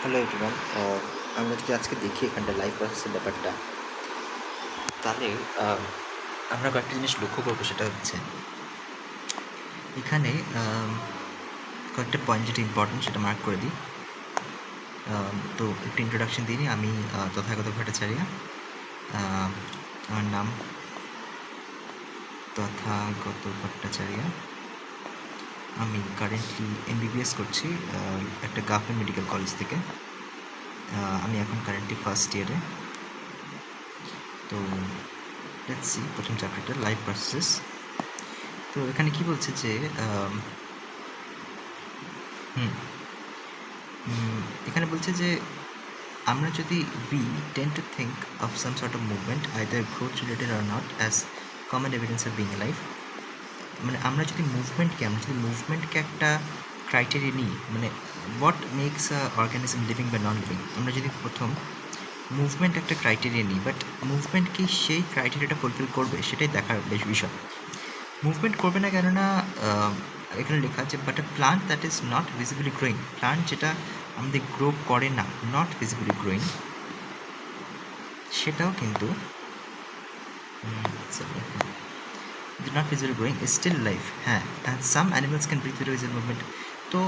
Hello everyone. আমরা যদি আজকে দেখি এখানটা লাইভ প্রসেসের ব্যাপারটা, তাহলে আমরা কয়েকটা জিনিস লক্ষ্য করবো। সেটা হচ্ছে এখানে কয়েকটা পয়েন্ট যেটা ইম্পর্টেন্ট সেটা মার্ক করে দিই। তো একটু ইন্ট্রোডাকশন দিই। আমি তথাগত ভট্টাচার্য, আমার নাম তথাগত ভট্টাচার্য। আমি কারেন্টলি MBBS করছি একটা গভর্নমেন্ট মেডিকেল কলেজ থেকে। আমি এখন কারেন্টলি ফার্স্ট ইয়ারে। তো লেটস সি প্রথম চ্যাপ্টারটা লাইভ প্রসেসেস। তো এখানে কি বলছে যে এখানে বলছে যে আমরা যদি we tend to think of some sort of movement either growth related or not as common evidence of being alive, মানে আমরা যদি মুভমেন্টকে একটা ক্রাইটেরিয়া নিই, মানে what makes a organism living বা নন লিভিং, আমরা যদি প্রথম মুভমেন্ট একটা ক্রাইটেরিয়া নিই, বাট মুভমেন্ট কি সেই ক্রাইটেরিয়াটা ফুলফিল করবে সেটাই দেখার বেশ বিষয়। মুভমেন্ট করবে না, কেননা এখানে লেখা আছে but a plant that is not visibly growing, plant যেটা আমাদের গ্রো করে না, নট ভিজিবলি গ্রোয়িং, সেটাও কিন্তু not visibly growing is still life. হ্যাঁ, and some animals can breathe with movement. তো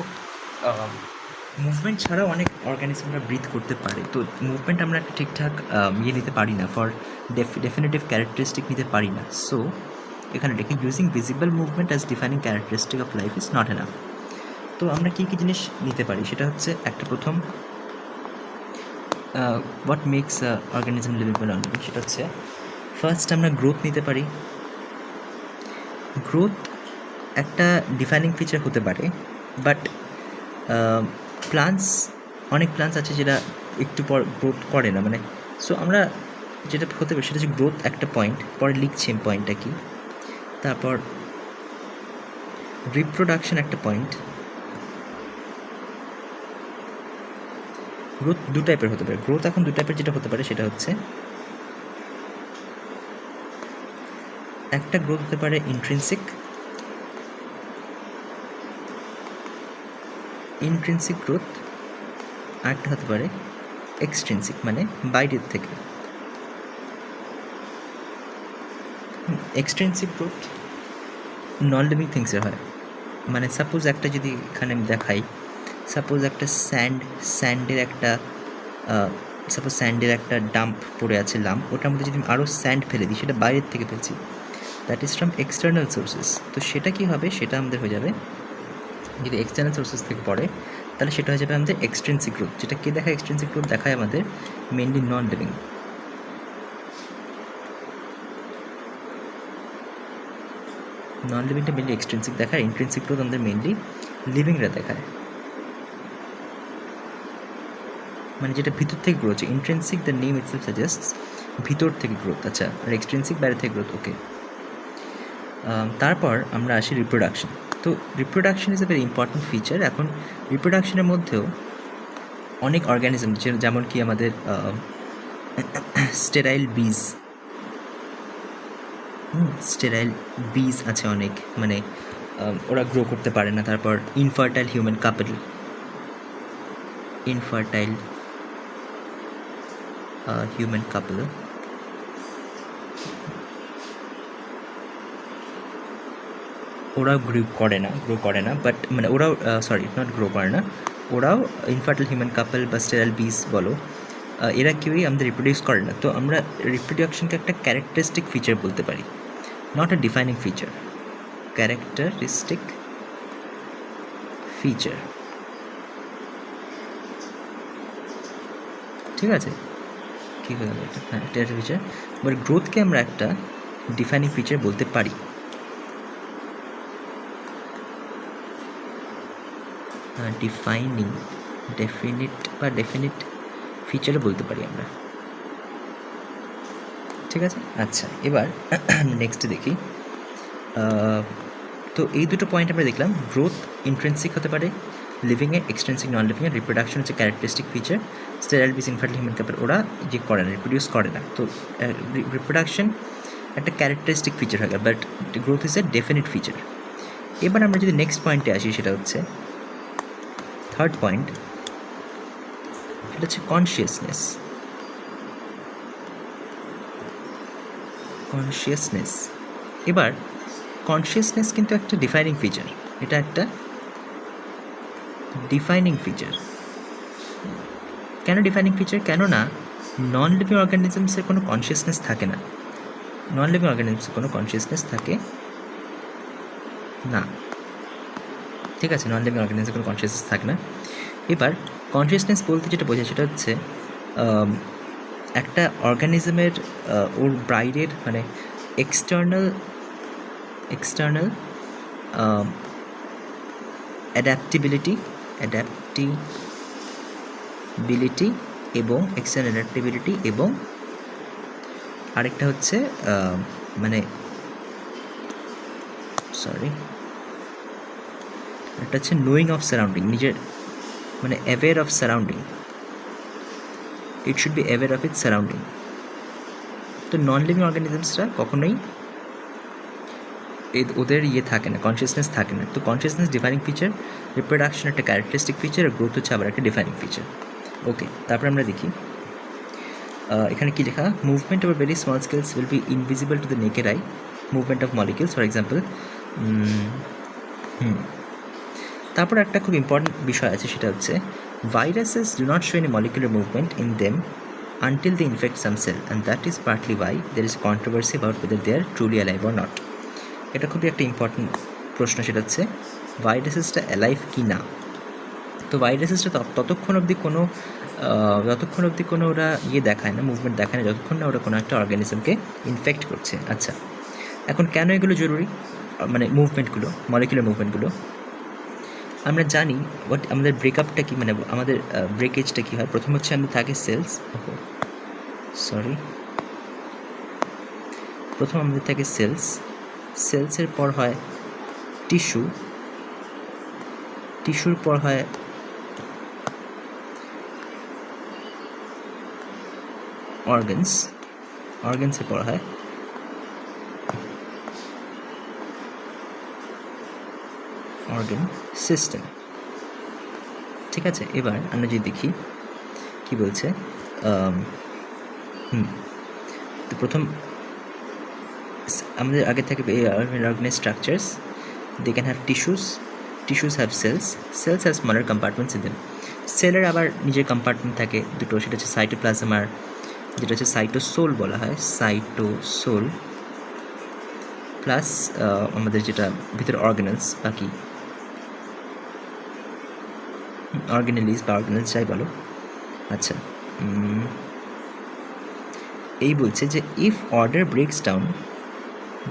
মুভমেন্ট ছাড়াও অনেক অর্গানিজমরা ব্রিথ করতে পারে। তো মুভমেন্ট আমরা একটা ঠিকঠাক নিতে পারি না, ফর ডেফিনেটিভ ক্যারেক্টারিস্টিক নিতে পারি না। সো এখানে দেখি using visible movement as defining characteristic of life is not enough. তো আমরা কী কী জিনিস নিতে পারি সেটা হচ্ছে একটা প্রথম হোয়াট মেক্স অর্গানিজম লিভিং বা নন লিভিং, সেটা হচ্ছে ফার্স্ট আমরা গ্রোথ নিতে পারি। গ্রোথ একটা ডিফাইনিং ফিচার হতে পারে, বাট অনেক প্লান্টস আছে যেটা একটু পর গ্রোথ করে না, মানে সো আমরা যেটা হতে পারে সেটা হচ্ছে গ্রোথ একটা পয়েন্ট, পরে লিখছি পয়েন্টটা কি। তারপর রিপ্রোডাকশন একটা পয়েন্ট। গ্রোথ দু টাইপের হতে পারে। গ্রোথ এখন দু টাইপের যেটা হতে পারে সেটা হচ্ছে একটা গ্রোথ হতে পারে ইন্ট্রিনসিক গ্রোথ, আরেকটা হতে পারে এক্সট্রিনসিক, মানে বাইরের থেকে। এক্সট্রিনসিক গ্রোথ নন লিভিং থিংসের হয়। মানে সাপোজ একটা যদি এখানে আমি দেখাই, সাপোজ একটা স্যান্ডের একটা ডাম্প পড়ে আছে, লাম্প, ওটার মধ্যে যদি আমি আরও স্যান্ড ফেলে দিই, সেটা বাইরের থেকে ফেলছি, that is from external sources. তো সেটা কী হবে, সেটা আমাদের হয়ে যাবে, যদি এক্সটার্নাল সোর্সেস থেকে পড়ে তাহলে সেটা হয়ে যাবে আমাদের এক্সট্রিনসিক গ্রোথ। যেটা কে দেখায়, এক্সট্রিনসিক গ্রোথ দেখায় আমাদের মেনলি নন লিভিং। নন লিভিংটা মেনলি এক্সট্রিনসিক দেখায়, ইন্ট্রিনসিক গ্রোথ আমাদের মেনলি লিভিংরা দেখায়, মানে যেটা ভিতর থেকে growth. Intrinsic the name itself suggests ভিতর থেকে গ্রোথ, আচ্ছা, আর এক্সট্রিনসিক বাইরে থেকে গ্রোথ, ওকে। তারপর আমরা আসি রিপ্রোডাকশন। তো reproduction is a very important feature. এখন রিপ্রোডাকশনের মধ্যেও অনেক অর্গ্যানিজম, যেমন কি আমাদের স্টেরাইল বিজ আছে অনেক, মানে ওরা গ্রো করতে পারে না। তারপর ইনফার্টাইল হিউম্যান কাপল, ওরাও গ্রো করে না, বাট মানে ওরাও নট গ্রো করে না, ওরাও ইনফার্টাইল হিউম্যান কাপল বা স্টেরাইল বিজ বলো, এরা কেউই আমাদের রিপ্রোডিউস করে না। তো আমরা রিপ্রোডাকশনকে একটা ক্যারেক্টারিস্টিক ফিচার বলতে পারি, not a defining feature, characteristic feature. ঠিক আছে, কী হয়ে গেল এটা? হ্যাঁ, এটা ফিচার। বাট গ্রোথকে আমরা একটা ডিফাইনিং ফিচার বলতে পারি। ডেফিনিট ফিচারও বলতে পারি আমরা। ঠিক আছে, আচ্ছা, এবার নেক্সট দেখি। তো এই দুটো পয়েন্ট আমরা দেখলাম, গ্রোথ ইন্ট্রিনসিক হতে পারে লিভিংয়ে, এক্সট্রিনসিক নন লিভিংয়ে, রিপ্রোডাকশন হচ্ছে ক্যারেক্টারিস্টিক ফিচার, স্টেরাইল বিজ ইনফার্টাইল হিউম্যান কাপল ওরা যে করে না, রিপ্রোডিউস করে না। তো রিপ্রোডাকশন একটা ক্যারেক্টারিস্টিক ফিচার হয়ে গেল, but growth is a definite feature. এবার আমরা যদি নেক্সট পয়েন্টে আসি, সেটা হচ্ছে থার্ড পয়েন্ট, সেটা হচ্ছে কনসিয়াসনেস। কনসিয়াসনেস, এবার কনসিয়াসনেস কিন্তু একটা ডিফাইনিং ফিচার, এটা একটা ডিফাইনিং ফিচার। কেন ডিফাইনিং ফিচার? কেননা নন লিভিং অর্গানিজমসের কোনো কনসিয়াসনেস থাকে না, নন লিভিং অর্গানিজমসের কোনো কনসিয়াসনেস থাকে না, ঠিক আছে, নন লিভিং অর্গানিজমের কোনো কনসিয়াসনেস থাকে না। এবার কনসিয়াসনেস বলতে যেটা বোঝায় সেটা হচ্ছে একটা অর্গানিজমের ওর বাইরের মানে এক্সটার্নাল অ্যাডাপ্টিবিলিটি এবং এক্সটার্নাল অ্যাডাপ্টিবিলিটি এবং আরেকটা হচ্ছে মানে একটা হচ্ছে নোয়িং অফ সারাউন্ডিং, নিজের মানে aware of surrounding, it should be aware of its surrounding. তো নন লিভিং অর্গানিজমসরা কখনোই ওদের থাকে না, কনসিয়াসনেস থাকে না। তো কনসিয়াসনেস ডিফাইনিং ফিচার, রিপ্রোডাকশন একটা ক্যারেক্টারিস্টিক ফিচার, আর গ্রোথ হচ্ছে আবার একটা ডিফাইনিং ফিচার। ওকে, তারপর আমরা দেখি এখানে কি লেখা, movement over very small scales will be invisible to the naked I, movement of molecules for example. তারপর একটা খুব ইম্পর্টেন্ট বিষয় আছে, সেটা হচ্ছে viruses do not show any molecular movement in them until they infect some cell, and that is partly why there is controversy about whether they are truly alive or not. এটা খুবই একটা important প্রশ্ন, সেটা হচ্ছে ভাইরাসেসটা alive কি না। তো ভাইরাসেসটা ততক্ষণ অবধি কোনো ওরা দেখায় না, মুভমেন্ট দেখায় না, যতক্ষণ না ওরা কোনো একটা অর্গানিজমকে ইনফেক্ট করছে। আচ্ছা, এখন কেন এগুলো জরুরি, মানে মুভমেন্টগুলো, মলিকুলার মুভমেন্টগুলো? আমরা জানি আমাদের ব্রেকআপটা কি, মানে আমাদের ব্রেকেজটা কী হয়। প্রথম হচ্ছে আমাদের থাকে সেলস, প্রথম আমাদের থাকে সেলসের পর হয় টিস্যুর পর হয় অর্গানসের পর হয় অর্গান সিস্টেম, ঠিক আছে। এবার আমরা যদি দেখি কি বলছে, তো প্রথম আমাদের আগে থাকে organise structures, they can have tissues have cells have smaller compartments in them. সেলের আবার নিজের কম্পার্টমেন্ট থাকে দুটো, সেটা হচ্ছে সাইটোপ্লাজম আর যেটা হচ্ছে সাইটোসোল বলা হয়, সাইটোসোল প্লাস আমাদের যেটা ভিতরে অর্গানেলস, বাকি অর্গানেলিস বা অর্গানেলস যাই বলো। আচ্ছা, এই বলছে যে if order ব্রেকস down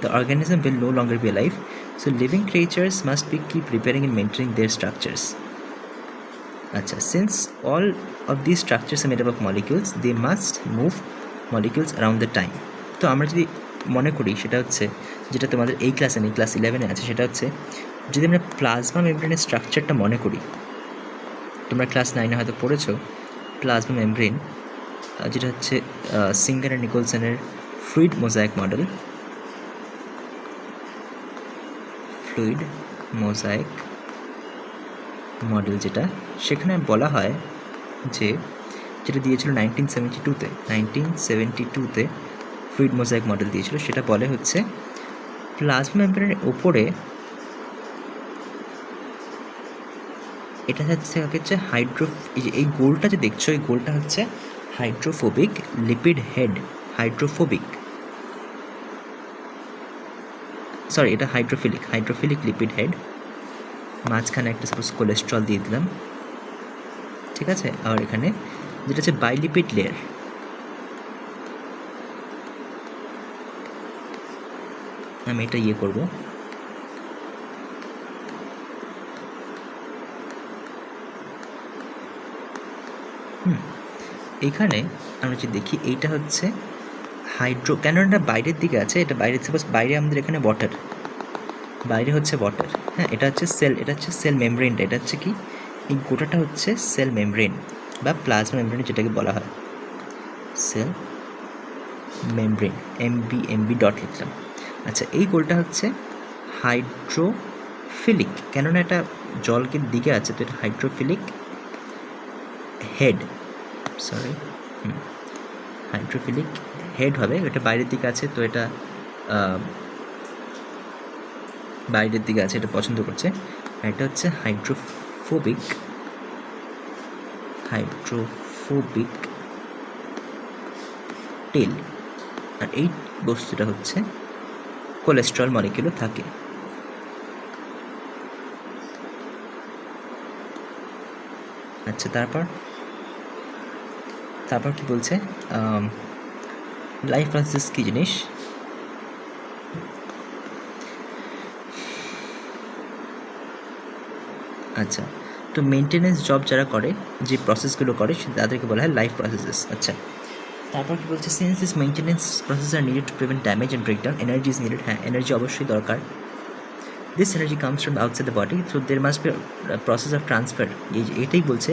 the organism will no longer be alive, so living creatures must be keep repairing and maintaining their structures. Acha, since all of these structures are made up of molecules, they must move molecules around the time. তো আমরা যদি মনে করি সেটা হচ্ছে যেটা তোমাদের এই ক্লাসে নেই, ক্লাস 11-এ আছে, সেটা হচ্ছে যদি আমরা প্লাজমা মেমব্রেনের স্ট্রাকচারটা মনে করি, তোমরা ক্লাস 9-এ হয়তো পড়েছো প্লাজমা মেমব্রেন, যেটা হচ্ছে সিঙ্গার আর নিকোলসনের ফ্লুইড মোজাইক মডেল, যেটা সেখানে বলা হয় যে যেটা দিয়েছিল 1972-তে ফ্লুইড মোজাইক মডেল দিয়েছিল, সেটা বলে হচ্ছে প্লাজমা মেমব্রেনের ওপরে এটা হচ্ছে এই গোলটা যে দেখছো, এই গোলটা হচ্ছে হাইড্রোফোবিক লিপিড হেড, এটা হাইড্রোফিলিক লিপিড হেড, মাঝখানে একটা সাপোজ কোলেস্ট্রল দিয়ে দিলাম, ঠিক আছে। আর এখানে যেটা হচ্ছে বাইলিপিড লেয়ার, আমি এটা করব, এখানে আমরা যদি দেখি এইটা হচ্ছে কেন এটা বাইরের দিকে আছে, এটা বাইরে, সাপোজ বাইরে আমাদের এখানে বাইরে হচ্ছে ওয়াটার, হ্যাঁ, এটা হচ্ছে সেল মেমব্রেনটা, এটা হচ্ছে কি, এই গোটাটা হচ্ছে সেল মেমব্রেন বা প্লাজমা মেমব্রেন যেটাকে বলা হয়, সেল মেমব্রেন, এমবি ডট লিখলাম। আচ্ছা, এই গোলটা হচ্ছে হাইড্রোফিলিক, কেননা এটা জলকে দিকে আছে, তো এটা hydrophilic head, sorry, hydrophilic head হবে, এটা বাইরের দিকে আছে, তো এটা বাইরের দিকে আছে, এটা পছন্দ করছে। আর এটা হচ্ছে হাইড্রোফোবিক টেল। আর এই বস্তুটা হচ্ছে কোলেস্ট্রল মলিকিউলও থাকে। আচ্ছা, তারপর কি বলছে, লাইফ প্রসেস কী জিনিস? আচ্ছা, তো মেনটেনেন্স জব যারা করে, যে প্রসেসগুলো করে, তাদেরকে বলা হয় লাইফ প্রসেসেস। আচ্ছা, তারপর কি বলছে, since this maintenance process are needed to prevent damage and breakdown, energy is needed. হ্যাঁ, এনার্জি অবশ্যই দরকার। This energy comes from outside the body, so there must be process of transfer. এটাই বলছে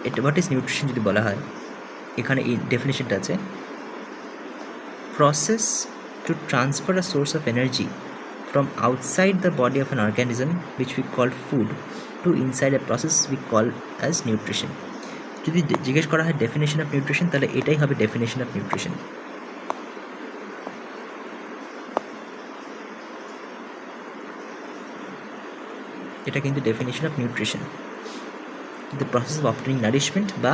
এটা হোয়াট ইজ নিউট্রিশন যদি বলা হয়। এখানে এই ডেফিনেশনটা আছে, process to transfer a source of energy from outside the body of an organism which we call food to inside a process we call as nutrition. যদি জিজ্ঞেস করা হয় ডেফিনেশন অফ নিউট্রিশন, তাহলে এটাই হবে ডেফিনেশন অফ নিউট্রিশন। এটা কিন্তু definition of nutrition, the process of obtaining nourishment, বা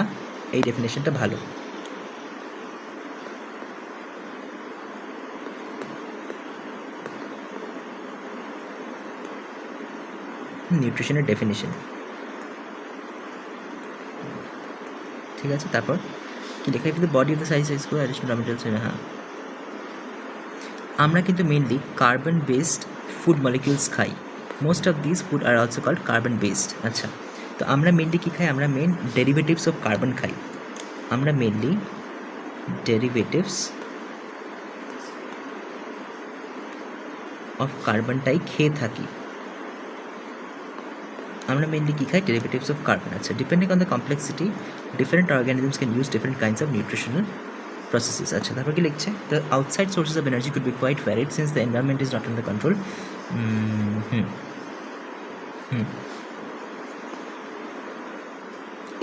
এই ডেফিনেশনটা ভালো। নিউট্রিশনের ডেফিনেশন, ঠিক আছে। তারপর কি লেখা, the body of the size করে অ্যাডিশনাল র মেটেরিয়ালস। হ্যাঁ, আমরা কিন্তু mainly carbon based food molecules খাই। Most of this food are also called carbon based. আচ্ছা, তো আমরা মেনলি কী খাই? আমরা মেন ডেরিভেটিভস অফ কার্বন খাই। আমরা মেনলি ডেরিভেটিভস অফ কার্বনটাই খেয়ে থাকি। আমরা মেনলি কী খাই? Derivatives of carbon. আচ্ছা, depending on the complexity different organisms can use different kinds of nutritional processes. আচ্ছা, তারপর কি লিখছে, the outside sources of energy could be quite varied since the environment is not under control.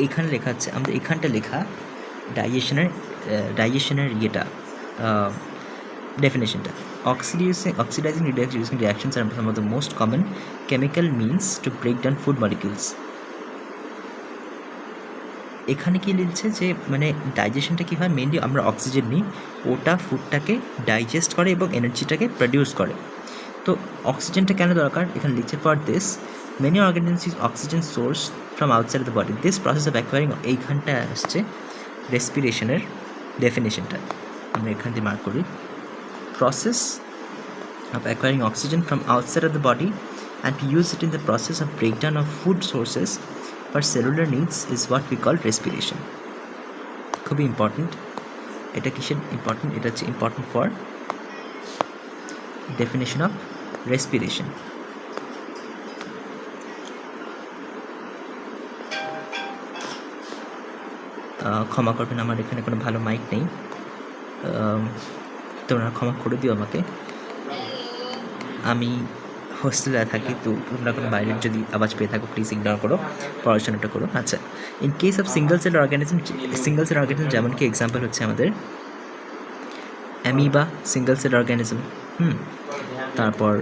এইখানে লেখা আছে, আমাদের এখানটা লেখা ডাইজেশনের ইয়েটা, definitionটা, oxidizing reactions are some of the most common chemical means to break down food molecules. এখানে কি লিখছে যে মানে ডাইজেশনটা কী হয়, মেনলি আমরা অক্সিজেন নিই, ওটা ফুডটাকে ডাইজেস্ট করে এবং এনার্জিটাকে প্রডিউস করে। তো অক্সিজেনটা কেন দরকার, এখানে লিখছে, for this many organisms is oxygen source from outside the body, this process of acquiring, এইখানটায় আসছে রেসপিরেশনের ডেফিনেশনটা, আমরা এখান দিয়ে মার্ক করি, process of acquiring oxygen from outside of the body and to use it in the process of breakdown of food sources for cellular needs is what we call respiration. খুবই important, এটা কিসের important? এটা হচ্ছে important for definition of respiration. ক্ষমা করবেন, আমার এখানে কোনো ভালো মাইক নেই, তোমরা ক্ষমা করে দিও আমাকে। আমি হোস্টেলে থাকি, তো তোমরা কোনো বাইরের যদি আওয়াজ পেয়ে থাকো প্লিজ ইগনোর করো, পড়াশোনাটা করো। আচ্ছা, in case of single cell organism যেমন কি এক্সাম্পল হচ্ছে আমাদের অ্যামিবা, সিঙ্গল সেল অর্গানিজম। তারপর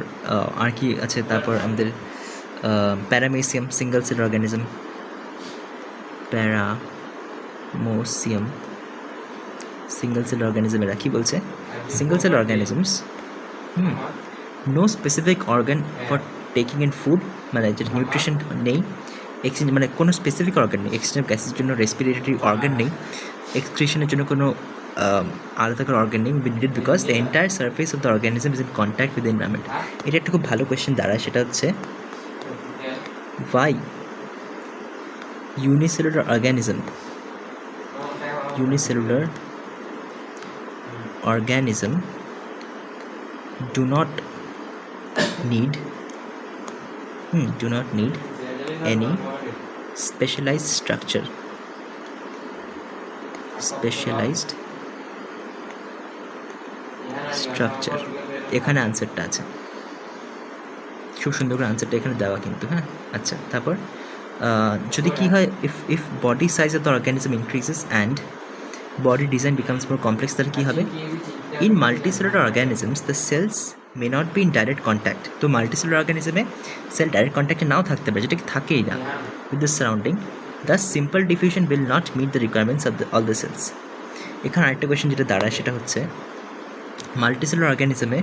আর কি আছে, তারপর আমাদের paramecium, single cell organism, paramecium, single cell organism. এরা কী বলছে, single cell organisms no specific organ for taking in food, মানে যেটা নিউট্রিশন নেই, এক্সচেঞ্জ মানে কোনো স্পেসিফিক অর্গান নেই, এক্সচেঞ্জ গ্যাসের জন্য রেসপিরেটরি অর্গান নেই, এক্সক্রিশনের জন্য কোনো আলাদা করে অর্গান নেই, needed because the entire surface of the organism is in contact with the environment. এটা একটা খুব ভালো কোয়েশ্চেন দাঁড়ায়, সেটা হচ্ছে why unicellular organism do not need any specialized structure এখানে আনসারটা আছে, খুব সুন্দর করে আনসারটা এখানে দেওয়া কিন্তু। হ্যাঁ, আচ্ছা, তারপর যদি কী হয়, if body size of the organism increases and body design becomes more complex, তাহলে কী হবে? In multicellular organisms the cells may not be in direct contact. তো মাল্টিসেলুলার অর্গানিজমে সেল ডাইরেক্ট কন্ট্যাক্টে নাও থাকতে পারে, যেটা কি থাকেই না with the surrounding, thus simple diffusion will not meet the requirements of all the cells. এখানে আরেকটা কোয়েশ্চেন যেটা দাঁড়ায় সেটা হচ্ছে multicellular অর্গানিজমে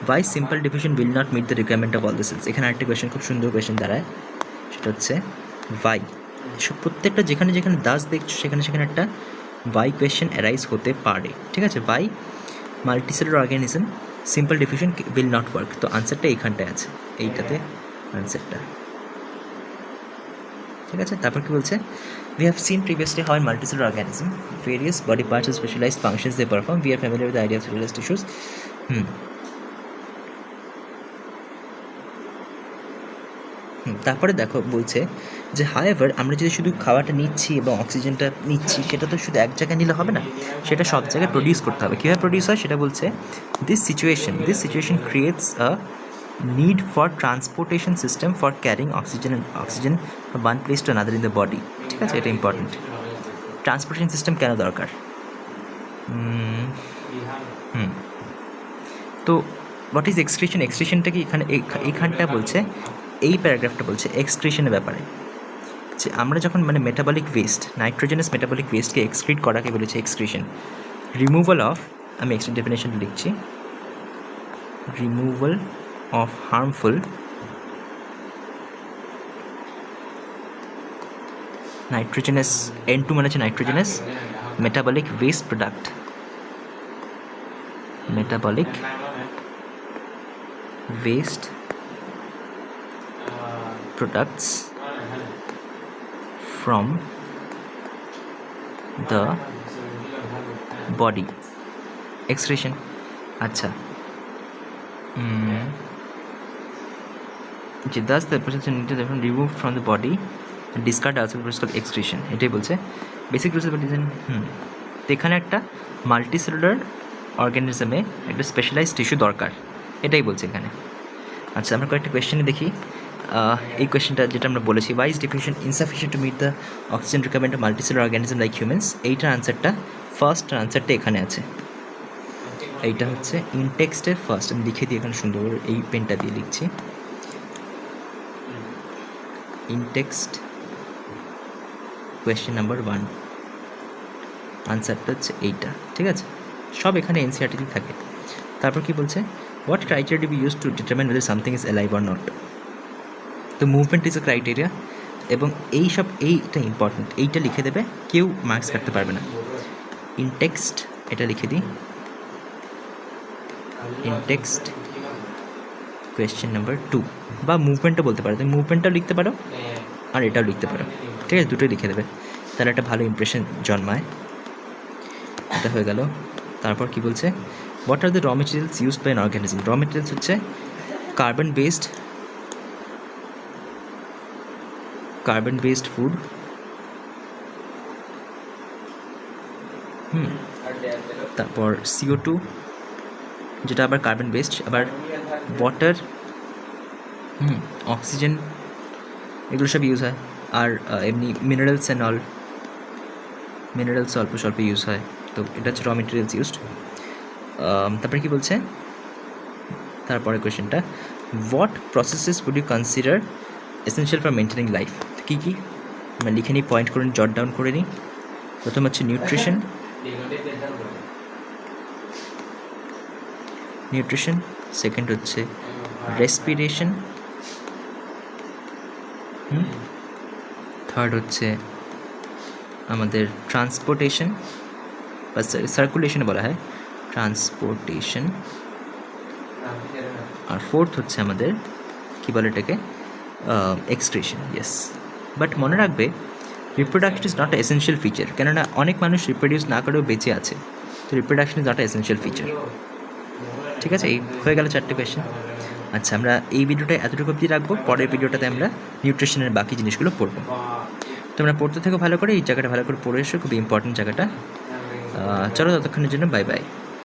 why simple diffusion will not meet the requirement of all the cells. এখানে আরেকটা কোয়েশ্চেন, খুব সুন্দর কোয়েশ্চেন দাঁড়ায়, সেটা হচ্ছে why. প্রত্যেকটা যেখানে যেখানে দাস দেখছো সেখানে সেখানে একটা why question arise হতে পারে, ঠিক আছে? why multicellular organism simple diffusion will not work. তো আনসারটা এইখানটায় আছে, এইটাতে আনসারটা, ঠিক আছে? তারপর কি বলছে, we have seen previously how in multicellular organism various body parts have specialized functions they perform. We are familiar with the idea of specialized tissues. তারপরে দেখো বলছে যে হাওয়েভার আমরা যদি শুধু খাওয়াটা নিচ্ছি এবং অক্সিজেনটা নিচ্ছি, সেটা তো শুধু এক জায়গায় নিলে হবে না, সেটা সব জায়গায় প্রডিউস করতে হবে। কীভাবে প্রডিউস হয় সেটা বলছে, this situation creates a need for transportation system for carrying oxygen from one place to another in the body, ঠিক আছে? এটা ইম্পর্টেন্ট। ট্রান্সপোর্টেশন সিস্টেম কেন দরকার? তো হোয়াট ইজ এক্সক্রিশন? এক্সক্রিশনটা কি এইখানটা বলছে, এই প্যারাগ্রাফটা বলছে এক্সক্রিশনের ব্যাপারে, যে আমরা যখন মানে মেটাবলিক ওয়েস্ট, নাইট্রোজেনাস মেটাবলিক ওয়েস্টকে এক্সক্রিট করাকে বলেছে এক্সক্রিশন। রিমুভাল অফ, আমি এক্সট্রা ডেফিনেশনটা লিখছি, removal of harmful nitrogenous, N2 মানে হচ্ছে nitrogenous metabolic waste product, metabolic waste products from the body. Excretion. আচ্ছা, যে thus the process is removed from the body and discard also process called excretion. এটাই বলছে basic rules of design. তো এখানে একটা multicellular অর্গানিজমে একটা স্পেশালাইজড টিস্যু দরকার, এটাই বলছে এখানে। আচ্ছা, আমরা কয়েকটা কোয়েশ্চেনে দেখি। এই কোয়েশ্চেনটা যেটা আমরা বলেছি, why is diffusion insufficient to meet the oxygen requirement of multicellular organism like humans, এইটার আনসারটা ফার্স্ট আনসারটা এখানে আছে। এইটা হচ্ছে ইনটেক্সটের ফার্স্ট, আমি লিখে দিই এখানে সুন্দর করে, এই পেনটা দিয়ে লিখছি, ইনটেক্সট কোয়েশ্চেন নাম্বার 1, আনসারটা হচ্ছে এইটা, ঠিক আছে? সব এখানে এনসিইআরটিতে থাকে। তারপর কি বলছে, what criteria do we use to determine whether something is alive or not. তো মুভমেন্ট ইজ এ ক্রাইটেরিয়া, এবং এইটা ইম্পর্টেন্ট, এইটা লিখে দেবে, কেউ মার্কস কাটতে পারবে না। ইনটেক্সট, এটা লিখে দিই, ইনটেক্সট কোয়েশ্চেন নাম্বার 2, বা মুভমেন্টটা বলতে পারো, তুমি মুভমেন্টটাও লিখতে পারো আর এটাও লিখতে পারো, ঠিক আছে? দুটোই লিখে দেবে, তাহলে একটা ভালো ইমপ্রেশন জন্মায়। এটা হয়ে গেল। তারপর কি বলছে, what are the raw materials used by an organism. Raw materials হচ্ছে কার্বন বেসড ফুড, তারপর CO2 যেটা আবার কার্বন বেসড, আবার ওয়াটার, অক্সিজেন, এগুলো সব ইউজ হয়। আর এমনি মিনারেলস অ্যান্ড অল, মিনারেলস অল্প স্বল্প ইউজ হয়। তো এটা হচ্ছে র মেটেরিয়ালস ইউজড। তারপরে কি বলছে, তারপরে কোয়েশ্চেনটা, what processes would you consider essential for maintaining life. কী কী আমরা লিখে নিই, পয়েন্ট করে নিই, জট ডাউন করে নিই। প্রথম হচ্ছে নিউট্রিশন, সেকেন্ড হচ্ছে রেসপিরেশন, থার্ড হচ্ছে আমাদের ট্রান্সপোর্টেশন বা সার্কুলেশন বলা হয়, ট্রান্সপোর্টেশন, আর ফোর্থ হচ্ছে আমাদের কী বলে এটাকে, এক্সক্রিশন। ইয়েস, বাট মনে রাখবে reproduction is not essential feature, কেননা অনেক মানুষ রিপ্রোডিউস না করেও বেঁচে আছে, তো reproduction is not essential feature, ঠিক আছে? এই হয়ে গেল 4টে কোয়েশ্চেন। আচ্ছা, আমরা এই ভিডিওটা এতটুকু অবধি রাখবো, পরের ভিডিওটাতে আমরা নিউট্রিশনের বাকি জিনিসগুলো পড়বো। তোমরা পড়তে থেকো ভালো করে, এই জায়গাটা ভালো করে পড়ে এসো, খুব ইম্পর্টেন্ট জায়গাটা। চলো, ততক্ষণের জন্য বাই বাই।